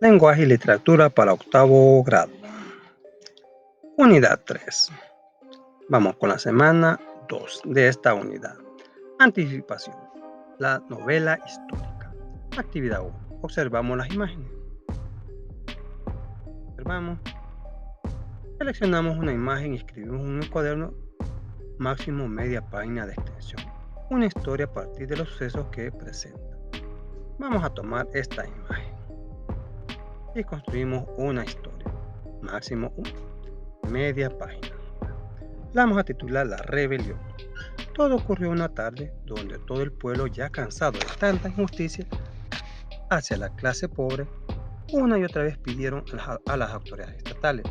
Lenguaje y literatura para octavo grado. Unidad 3. Vamos con la semana 2 de esta unidad. Anticipación. La novela histórica. Actividad 1. Observamos las imágenes. Observamos. Seleccionamos una imagen y escribimos en un cuaderno máximo media página de extensión. Una historia a partir de los sucesos que presenta. Vamos a tomar esta imagen y construimos una historia. Máximo media página. La vamos a titular La Rebelión. Todo ocurrió una tarde donde todo el pueblo, ya cansado de tanta injusticia hacia la clase pobre, una y otra vez pidieron a las autoridades estatales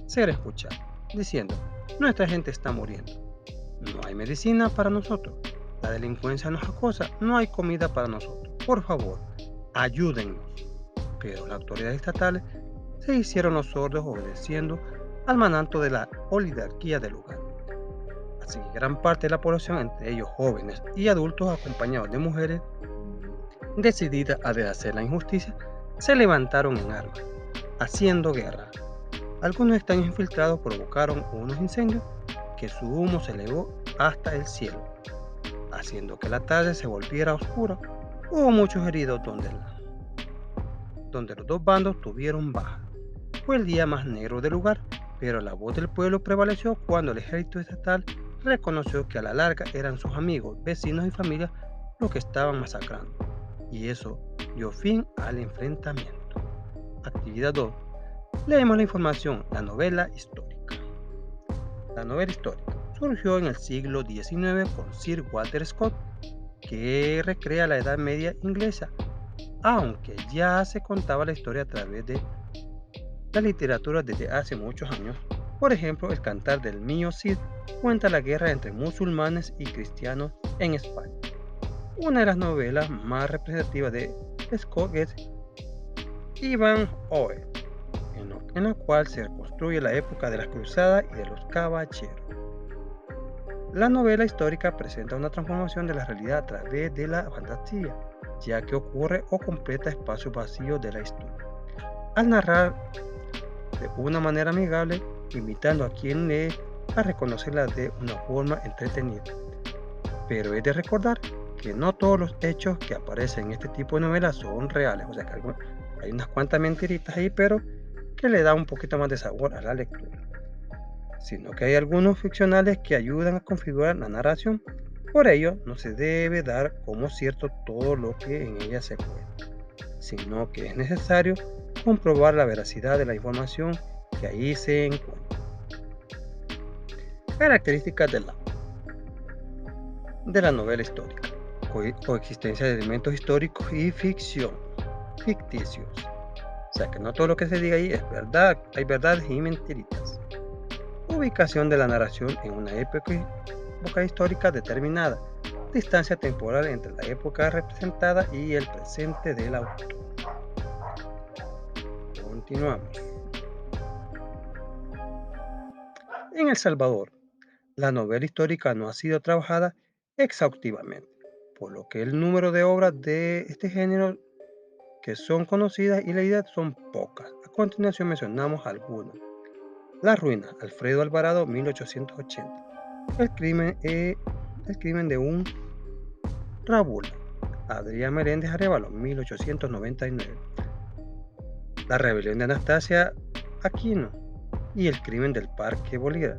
ser escuchados, diciendo: nuestra gente está muriendo, no hay medicina para nosotros, la delincuencia nos acosa, no hay comida para nosotros, por favor, ayúdennos. Pero las autoridades estatales se hicieron los sordos, obedeciendo al mandato de la oligarquía del lugar. Así que gran parte de la población, entre ellos jóvenes y adultos acompañados de mujeres decididas a deshacer la injusticia, se levantaron en armas, haciendo guerra. Algunos extraños infiltrados provocaron unos incendios que su humo se elevó hasta el cielo, haciendo que la tarde se volviera oscura. Hubo muchos heridos donde los dos bandos tuvieron baja. Fue el día más negro del lugar, pero la voz del pueblo prevaleció cuando el ejército estatal reconoció que a la larga eran sus amigos, vecinos y familias los que estaban masacrando, y eso dio fin al enfrentamiento. Actividad 2. Leemos la información. La novela histórica. La novela histórica surgió en el siglo XIX con Sir Walter Scott, que recrea la Edad Media inglesa, aunque ya se contaba la historia a través de la literatura desde hace muchos años. Por ejemplo, El Cantar del Mío Cid cuenta la guerra entre musulmanes y cristianos en España. Una de las novelas más representativas de Scott es Ivanhoe, en la cual se reconstruye la época de las cruzadas y de los caballeros. La novela histórica presenta una transformación de la realidad a través de la fantasía, ya que ocurre o completa espacios vacíos de la historia. Al narrar de una manera amigable, invitando a quien lee a reconocerla de una forma entretenida. Pero es de recordar que no todos los hechos que aparecen en este tipo de novelas son reales, o sea que hay unas cuantas mentiritas ahí, pero que le da un poquito más de sabor a la lectura, sino que hay algunos ficcionales que ayudan a configurar la narración. Por ello, no se debe dar como cierto todo lo que en ella se cuenta, sino que es necesario comprobar la veracidad de la información que ahí se encuentra. Características de la novela histórica. Coexistencia de elementos históricos y ficción, ficticios. O sea que no todo lo que se diga ahí es verdad, hay verdades y mentiritas. Ubicación de la narración en una época histórica determinada. Distancia temporal entre la época representada y el presente del autor. Continuamos. En El Salvador, la novela histórica no ha sido trabajada exhaustivamente, por lo que el número de obras de este género que son conocidas y leídas son pocas. A continuación mencionamos algunas. La ruina, Alfredo Alvarado, 1880. El crimen de un Rabula, Adrián Meléndez Arévalo, 1899. La rebelión de Anastasia Aquino y el crimen del Parque Bolívar,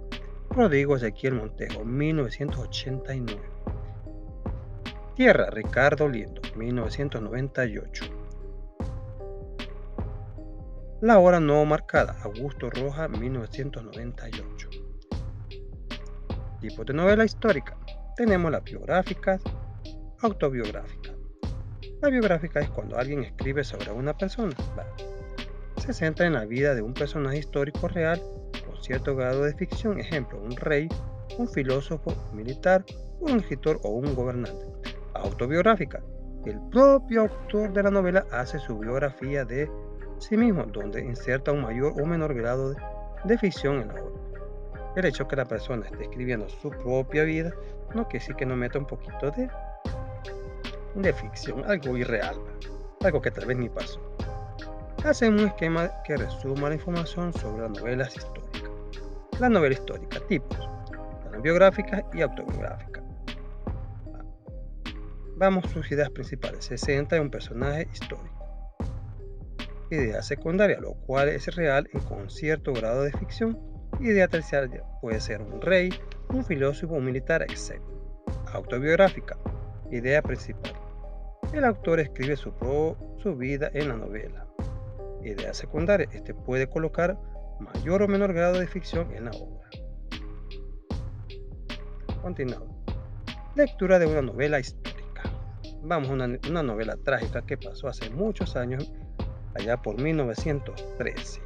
Rodrigo Ezequiel Montejo, 1989. Tierra, Ricardo Liendo, 1998. La hora no marcada, Augusto Roja, 1998. Tipos de novela histórica. Tenemos las biográficas, autobiográficas. La biográfica es cuando alguien escribe sobre una persona. Se centra en la vida de un personaje histórico real con cierto grado de ficción, ejemplo, un rey, un filósofo, un militar, un escritor o un gobernante. Autobiográfica. El propio autor de la novela hace su biografía de sí mismo, donde inserta un mayor o menor grado de ficción en la obra. El hecho que la persona esté escribiendo su propia vida no quiere decir que no meta un poquito de ficción, algo irreal, algo que tal vez ni pasó. Hacen un esquema que resuma la información sobre las novelas históricas. La novela histórica, tipos, biográficas y autobiográficas. Vamos a sus ideas principales. Se centra en un personaje histórico. Idea secundaria, lo cual es real con cierto grado de ficción. Idea terciaria, puede ser un rey, un filósofo, un militar, etc. Autobiográfica, idea principal. El autor escribe su vida en la novela. Idea secundaria, este puede colocar mayor o menor grado de ficción en la obra. Continuamos. Lectura de una novela histórica. Vamos a una novela trágica que pasó hace muchos años, allá por 1913.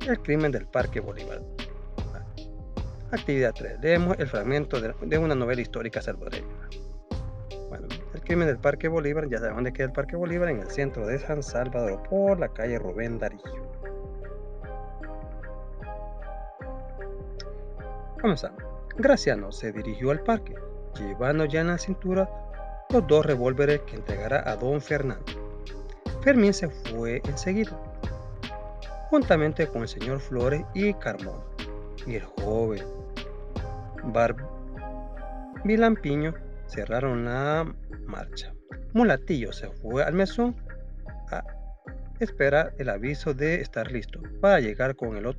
El crimen del Parque Bolívar. Actividad 3. Leemos el fragmento de una novela histórica salvadoreña. Bueno, el crimen del Parque Bolívar, ya saben dónde queda el Parque Bolívar, en el centro de San Salvador, por la calle Rubén Darío. Comenzamos. Graciano se dirigió al parque, llevando ya en la cintura los 2 revólveres que entregará a don Fernando. Fermín se fue enseguida, juntamente con el señor Flores y Carmona, y el joven Barbilampiño cerraron la marcha. Mulatillo se fue al mesón a esperar el aviso de estar listo para llegar con el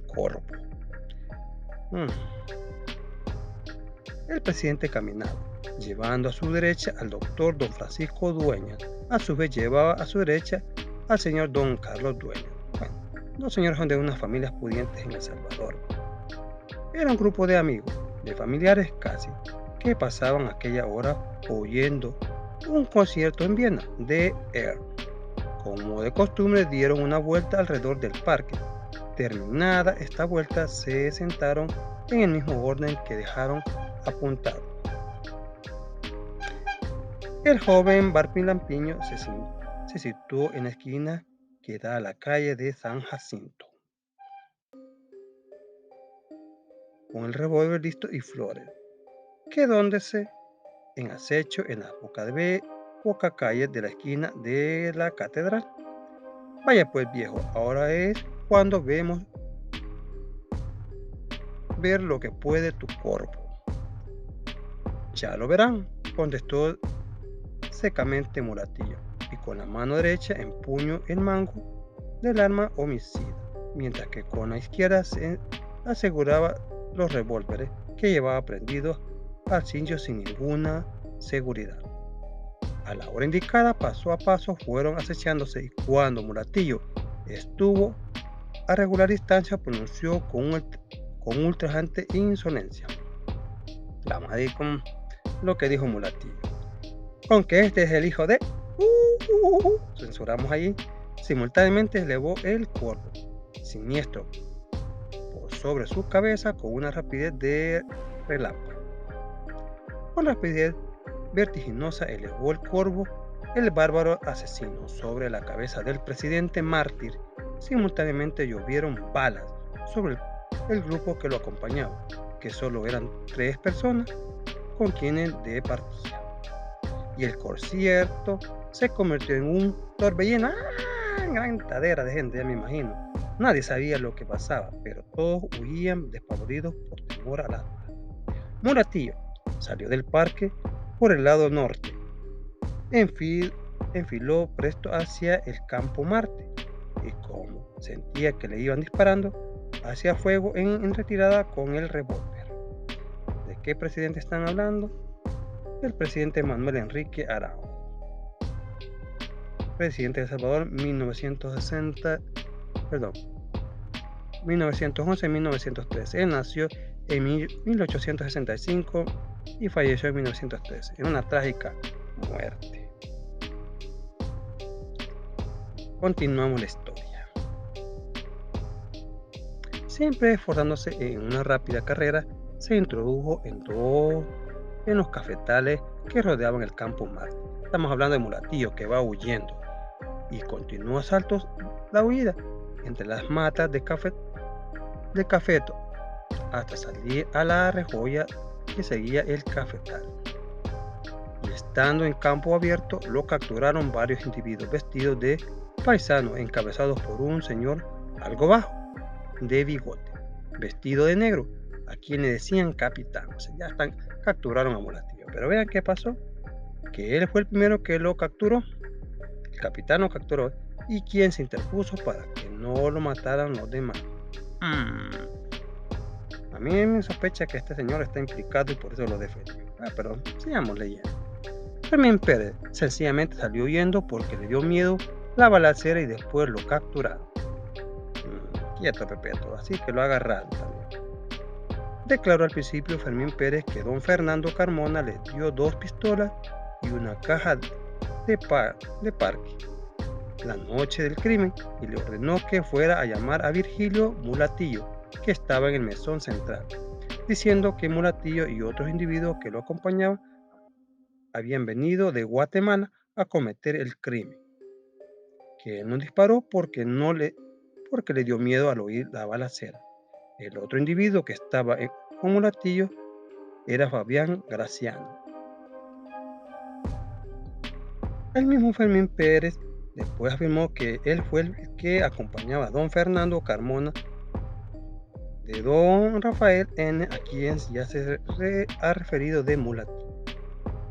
corvo. El presidente caminaba, llevando a su derecha al doctor don Francisco Dueñas. A su vez llevaba a su derecha al señor don Carlos Dueñas. Bueno, los señores son de unas familias pudientes en El Salvador. Era un grupo de amigos, de familiares casi, que pasaban aquella hora oyendo un concierto en Viena de Air. Como de costumbre, dieron una vuelta alrededor del parque. Terminada esta vuelta, se sentaron en el mismo orden que dejaron apuntado. El joven Barbilampiño se situó en la esquina que da a la calle de San Jacinto, con el revólver listo y Flores, quedóndose en acecho en la boca calle de la esquina de la catedral. Vaya pues, viejo, ahora es cuando vemos ver lo que puede tu corvo. Ya lo verán, contestó secamente Mulatillo, y con la mano derecha empuñó el mango del arma homicida, mientras que con la izquierda se aseguraba los revólveres que llevaba prendidos al cincho sin ninguna seguridad. A la hora indicada, paso a paso, fueron acechándose, y cuando Mulatillo estuvo a regular distancia, pronunció con ultrajante insolencia. Vamos a ir con lo que dijo Mulatillo. Con que este es el hijo de... Censuramos ahí. Simultáneamente elevó el corvo, siniestro, por sobre su cabeza con una rapidez de relámpago. Con rapidez vertiginosa elevó el corvo el bárbaro asesino sobre la cabeza del presidente mártir. Simultáneamente llovieron balas sobre el grupo que lo acompañaba, que solo eran 3 personas con quienes de partida. Y el concierto se convirtió en un torbellino, gran tadera de gente, ya me imagino. Nadie sabía lo que pasaba, pero todos huían despavoridos por temor a la bala. Mulatillo salió del parque por el lado norte, enfiló presto hacia el campo Marte, y como sentía que le iban disparando, hacía fuego en retirada con el revólver. ¿De qué presidente están hablando? Del presidente Manuel Enrique Arauz, presidente de El Salvador 1911-1913. Él nació en 1865 y falleció en 1913, en una trágica muerte. Continuamos la historia. Siempre esforzándose en una rápida carrera, se introdujo en los cafetales que rodeaban el campo Marte. Estamos hablando de Mulatillo, que va huyendo, y continúa a saltos la huida entre las matas de cafeto hasta salir a la rejoya que seguía el cafetal. Y estando en campo abierto, lo capturaron varios individuos vestidos de paisanos encabezados por un señor algo bajo, de bigote, vestido de negro, a quien le decían capitán. O sea, capturaron a Mulatillo. Pero vean qué pasó, que él fue el primero que lo capturó, el capitán lo capturó, y quien se interpuso para que no lo mataran los demás. A mí me sospecha que este señor está implicado y por eso lo defendió. Pero sigamos leyendo. Fermín Pérez sencillamente salió huyendo porque le dio miedo la balacera y después lo capturaron. Quieto, Pepeto, así que lo agarraron también. Declaró al principio Fermín Pérez que don Fernando Carmona le dio 2 pistolas y una caja de parque la noche del crimen y le ordenó que fuera a llamar a Virgilio Mulatillo, que estaba en el mesón central, diciendo que Mulatillo y otros individuos que lo acompañaban habían venido de Guatemala a cometer el crimen, que él no disparó porque le dio miedo al oír la balacera. El otro individuo que estaba con Mulatillo era Fabián Graciano. El mismo Fermín Pérez después afirmó que él fue el que acompañaba a don Fernando Carmona de don Rafael N., a quien ya se ha referido de Mulatillo,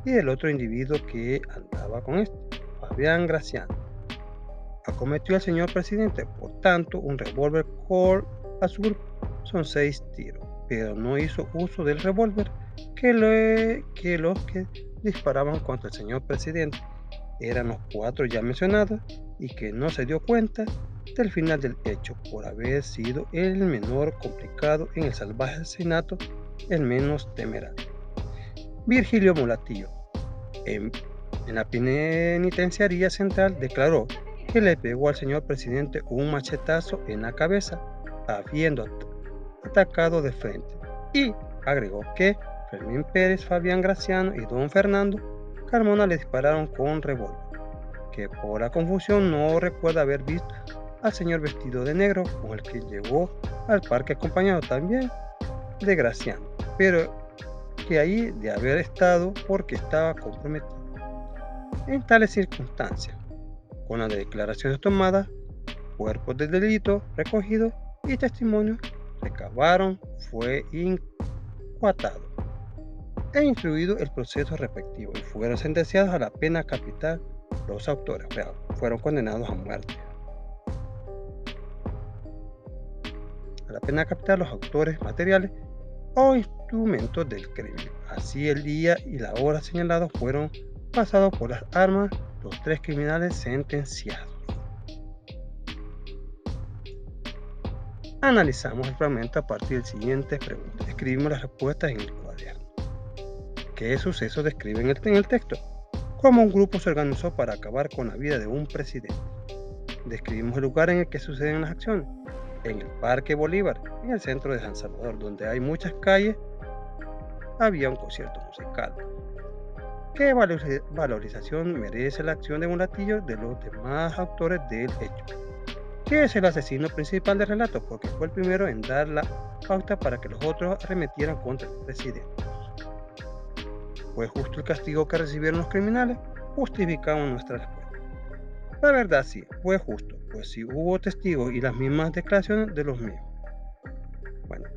y del otro individuo que andaba con este, Fabián Graciano. Acometió al señor presidente, por tanto, un revólver Colt azul son 6 tiros, pero no hizo uso del revólver que los que disparaban contra el señor presidente eran los 4 ya mencionados y que no se dio cuenta del final del hecho por haber sido el menor complicado en el salvaje asesinato, el menos temerario. Virgilio Mulatillo, en la penitenciaría central, declaró que le pegó al señor presidente un machetazo en la cabeza, habiendo atacado de frente, y agregó que Fermín Pérez, Fabián Graciano y don Fernando Carmona le dispararon con revólver, que por la confusión no recuerda haber visto al señor vestido de negro con el que llegó al parque acompañado también de Graciano, pero que ahí de haber estado porque estaba comprometido. En tales circunstancias, con las declaraciones tomadas, cuerpos de delito recogidos y testimonios recabaron, fue incoatado e instruido el proceso respectivo y fueron sentenciados a la pena capital los autores, fueron condenados a muerte. A la pena capital los autores materiales o instrumentos del crimen. Así el día y la hora señalados fueron pasados por las armas los 3 criminales sentenciados. Analizamos el fragmento a partir de siguientes preguntas. Escribimos las respuestas en el cuaderno. ¿Qué suceso describe en el texto? ¿Cómo un grupo se organizó para acabar con la vida de un presidente? Describimos el lugar en el que suceden las acciones. En el Parque Bolívar, en el centro de San Salvador, donde hay muchas calles, había un concierto musical. ¿Qué valorización merece la acción de Mulatillo de los demás autores del hecho? ¿Qué es el asesino principal del relato? Porque fue el primero en dar la pauta para que los otros arremetieran contra el presidente. ¿Fue justo el castigo que recibieron los criminales? Justificamos nuestra respuesta. La verdad sí, fue justo, pues sí hubo testigos y las mismas declaraciones de los mismos. Bueno,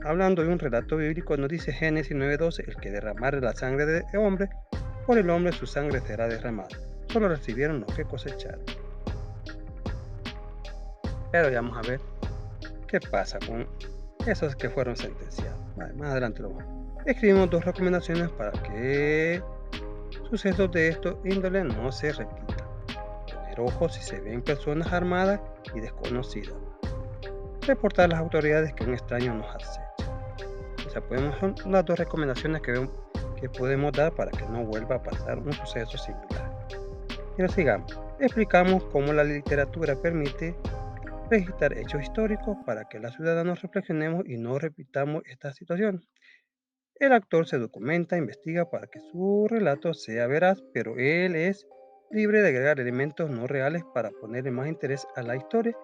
hablando de un relato bíblico, nos dice Génesis 9:12, el que derramare la sangre de hombre, por el hombre su sangre será derramada. Solo recibieron lo que cosecharon. Pero ya vamos a ver qué pasa con esos que fueron sentenciados. Más adelante lo vamos. Escribimos 2 recomendaciones para que sucesos de estos índole no se repitan. Poner ojo si se ven personas armadas y desconocidas. Reportar a las autoridades que un extraño nos acecha. O sea, son las 2 recomendaciones que podemos dar para que no vuelva a pasar un suceso similar. Pero sigamos. Explicamos cómo la literatura permite registrar hechos históricos para que los ciudadanos reflexionemos y no repitamos esta situación. El actor se documenta, investiga para que su relato sea veraz, pero él es libre de agregar elementos no reales para ponerle más interés a la historia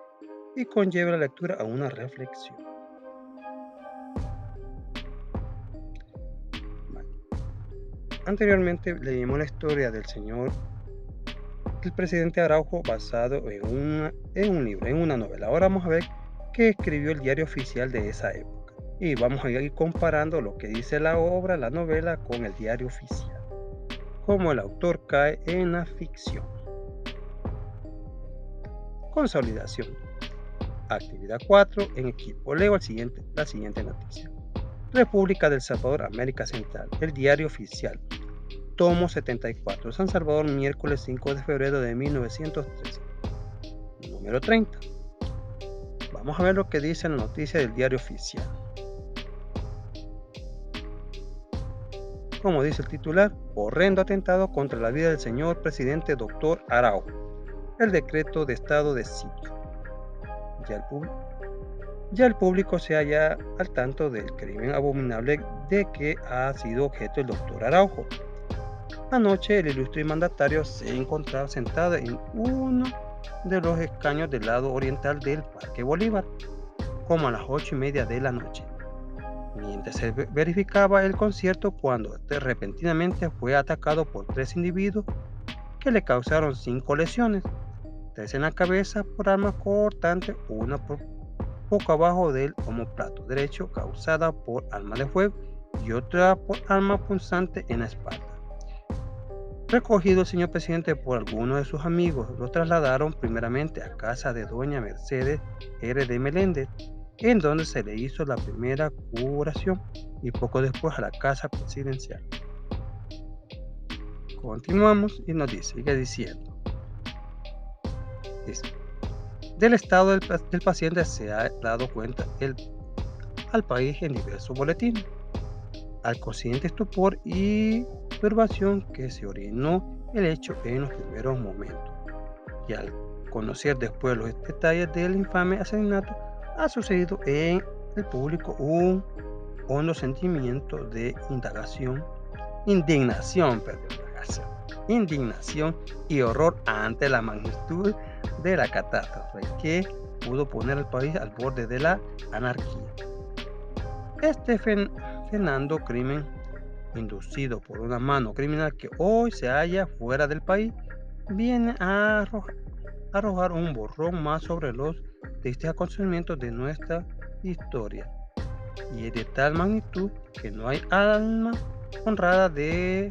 y conlleve la lectura a una reflexión. Anteriormente leímos la historia del señor el presidente Araujo basado en un libro, en una novela. Ahora vamos a ver qué escribió el diario oficial de esa época. Y vamos a ir comparando lo que dice la obra, la novela, con el diario oficial. Cómo el autor cae en la ficción. Consolidación. Actividad 4 en equipo. Leo la siguiente noticia. República del Salvador, América Central. El diario oficial. Tomo 74. San Salvador, miércoles 5 de febrero de 1913. Número 30. Vamos a ver lo que dice la noticia del diario oficial. Como dice el titular, horrendo atentado contra la vida del señor presidente Dr. Araujo. El decreto de estado de sitio. Ya el público se halla al tanto del crimen abominable de que ha sido objeto el doctor Araujo. Anoche el ilustre mandatario se encontraba sentado en uno de los escaños del lado oriental del Parque Bolívar, como a las 8:30 de la noche, mientras se verificaba el concierto cuando repentinamente fue atacado por 3 individuos que le causaron 5 lesiones, 3 en la cabeza por arma cortante, una por poco abajo del omóplato derecho causada por arma de fuego y otra por arma punzante en la espalda. Recogido el señor presidente por algunos de sus amigos, lo trasladaron primeramente a casa de doña Mercedes R. de Meléndez, en donde se le hizo la primera curación, y poco después a la casa presidencial. Continuamos y nos sigue diciendo. Dice, del estado del paciente se ha dado cuenta al país en diversos boletines. Al consciente estupor y turbación que se originó el hecho en los primeros momentos, y al conocer después los detalles del infame asesinato, ha sucedido en el público un hondo sentimiento de indignación y horror ante la magnitud de la catástrofe que pudo poner al país al borde de la anarquía. Este Fernando crimen inducido por una mano criminal que hoy se halla fuera del país, viene a arrojar un borrón más sobre los tristes acontecimientos de nuestra historia, y es de tal magnitud que no hay alma honrada de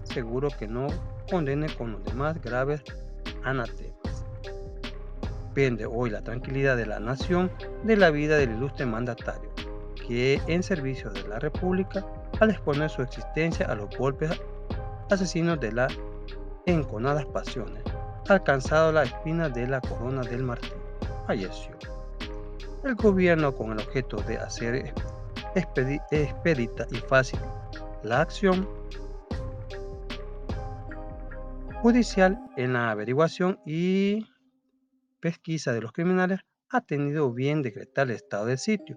seguro que no condene con los demás graves anatemas. Pende hoy la tranquilidad de la nación de la vida del ilustre mandatario, que en servicio de la República, al exponer su existencia a los golpes asesinos de las enconadas pasiones, alcanzado la espina de la corona del martirio, falleció. El gobierno, con el objeto de hacer expedita y fácil la acción judicial en la averiguación y pesquisa de los criminales, ha tenido bien decretar el estado de sitio,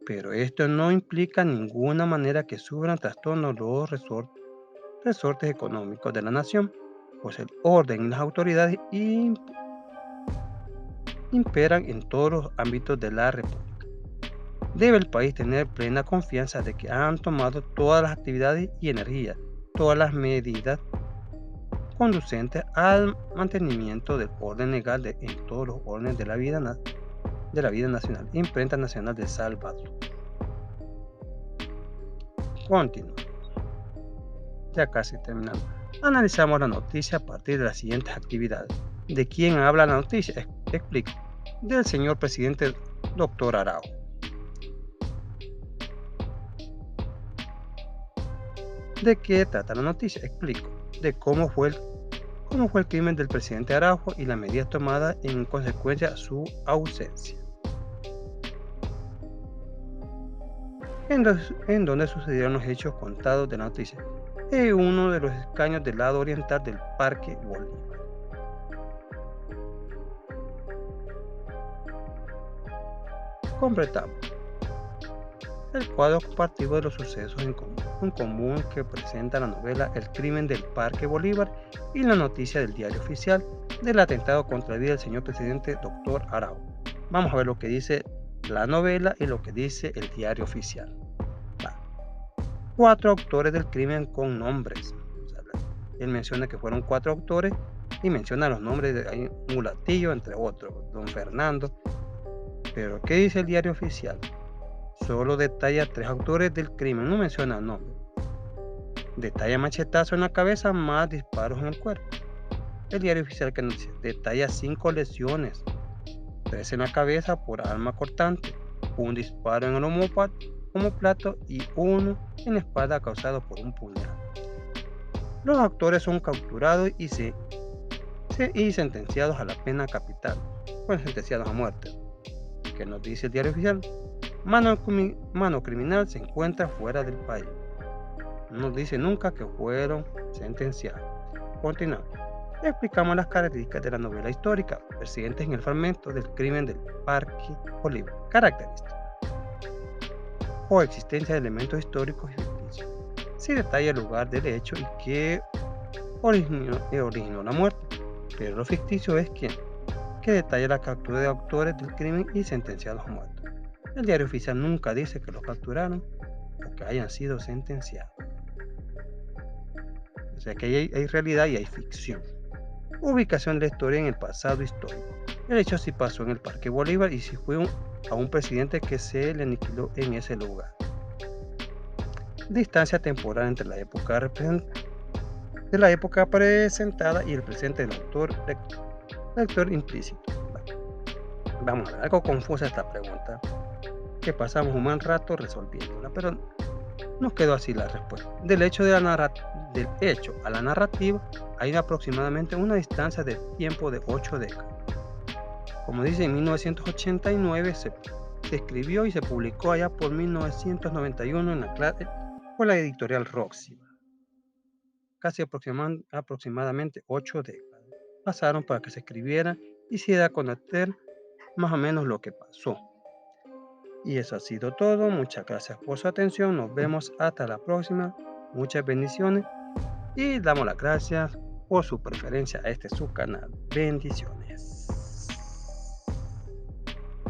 pero esto no implica en ninguna manera que sufran trastornos los resortes económicos de la nación, pues el orden y las autoridades imperan en todos los ámbitos de la República. Debe el país tener plena confianza de que han tomado todas las actividades y energía, todas las medidas conducentes al mantenimiento del orden legal en todos los órdenes de la vida nacional. Imprenta Nacional de Salvador. Continúa. Ya casi terminando. Analizamos la noticia a partir de las siguientes actividades. ¿De quién habla la noticia? Explico. Del señor presidente Dr. Araujo. ¿De qué trata la noticia? Explico. De cómo fue el crimen del presidente Araujo y las medidas tomadas en consecuencia a su ausencia. En donde sucedieron los hechos contados de la noticia, en uno de los escaños del lado oriental del Parque Bolívar. Completamos el cuadro compartido de los sucesos en común que presenta la novela El crimen del Parque Bolívar y la noticia del diario oficial del atentado contra la vida del señor presidente Dr. Araujo. Vamos a ver lo que dice la novela y lo que dice el diario oficial. 4 autores del crimen con nombres. Él menciona que fueron 4 autores y menciona los nombres de ahí, Mulatillo, entre otros, don Fernando. Pero ¿qué dice el diario oficial? Solo detalla 3 autores del crimen, no menciona nombres. Detalla machetazo en la cabeza más disparos en el cuerpo. El diario oficial que nos dice, detalla 5 lesiones, 3 en la cabeza por arma cortante, un disparo en el omóplato y uno en la espalda causado por un puñal. Los actores son capturados y sentenciados a la pena capital, pues sentenciados a muerte. ¿Qué nos dice el diario oficial? Mano criminal se encuentra fuera del país. No nos dice nunca que fueron sentenciados. Continuamos. Explicamos las características de la novela histórica presentes en el fragmento del crimen del Parque Bolívar. Características. Coexistencia de elementos históricos y ficticios. Se detalla el lugar del hecho y qué originó la muerte, pero lo ficticio es que detalla la captura de autores del crimen y sentenciados a muerte. El diario oficial nunca dice que los capturaron o que hayan sido sentenciados. O sea que hay realidad y hay ficción. Ubicación de la historia en el pasado histórico. El hecho sí pasó en el Parque Bolívar y sí fue a un presidente que se le aniquiló en ese lugar. Distancia temporal entre la época presentada y el presente del lector implícito. Vamos a ver, algo confusa esta pregunta, que pasamos un buen rato resolviéndola, pero nos quedó así la respuesta. Del hecho a la narrativa hay aproximadamente una distancia de tiempo de 8 décadas. Como dice, en 1989 se escribió y se publicó allá por 1991 por la editorial Roxy. Casi aproximadamente 8 décadas pasaron para que se escribiera y se diera a conocer más o menos lo que pasó. Y eso ha sido todo. Muchas gracias por su atención. Nos vemos hasta la próxima. Muchas bendiciones y damos las gracias por su preferencia a este su canal. Bendiciones.